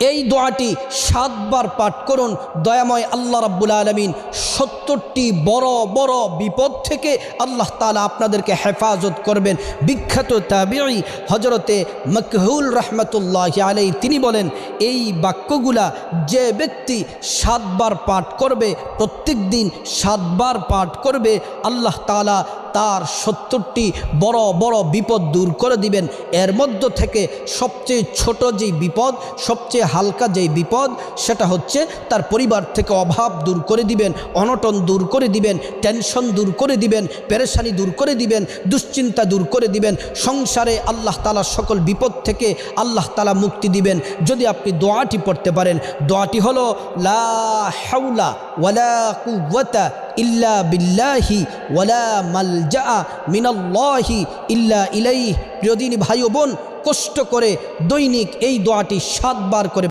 এই দোয়াটি 7 বার পাঠ করুন। দয়াময় আল্লাহ রাব্বুল আলামিন 70টি বড় বড় বিপদ থেকে আল্লাহ তাআলা আপনাদেরকে হেফাজত করবেন। বিখ্যাত তাবিঈ হযরতে মাকহুল রাহমাতুল্লাহি আলাইহি তিনি বলেন, এই বাক্যগুলা যে ব্যক্তি 7 বার পাঠ করবে, প্রত্যেক দিন 7 বার পাঠ করবে, আল্লাহ তাআলা তার 70টি বড় বড় বিপদ দূর করে দিবেন। এর মধ্য থেকে সবচেয়ে ছোট যেই বিপদ, সবচেয়ে হালকা যেই বিপদ, সেটা হচ্ছে তার পরিবার থেকে অভাব দূর করে দিবেন, অনটন দূর করে দিবেন, টেনশন দূর করে দিবেন, পেরেশানি দূর করে দিবেন, দুশ্চিন্তা দূর করে দিবেন। সংসারে আল্লাহ তাআলা সকল বিপদ থেকে আল্লাহ তাআলা মুক্তি দিবেন যদি আপনি দোয়াটি পড়তে পারেন। দোয়াটি হলো লা হাওলা ওয়ালা কুওয়াতা ইল্লা বিল্লাহি ওয়ালা মালজা মিনাল্লাহি ইল্লা ইলাইহি। প্রিয় দিনী ভাই ও বোন, কষ্ট করে দৈনিক এই দোয়াটি 7 বার করে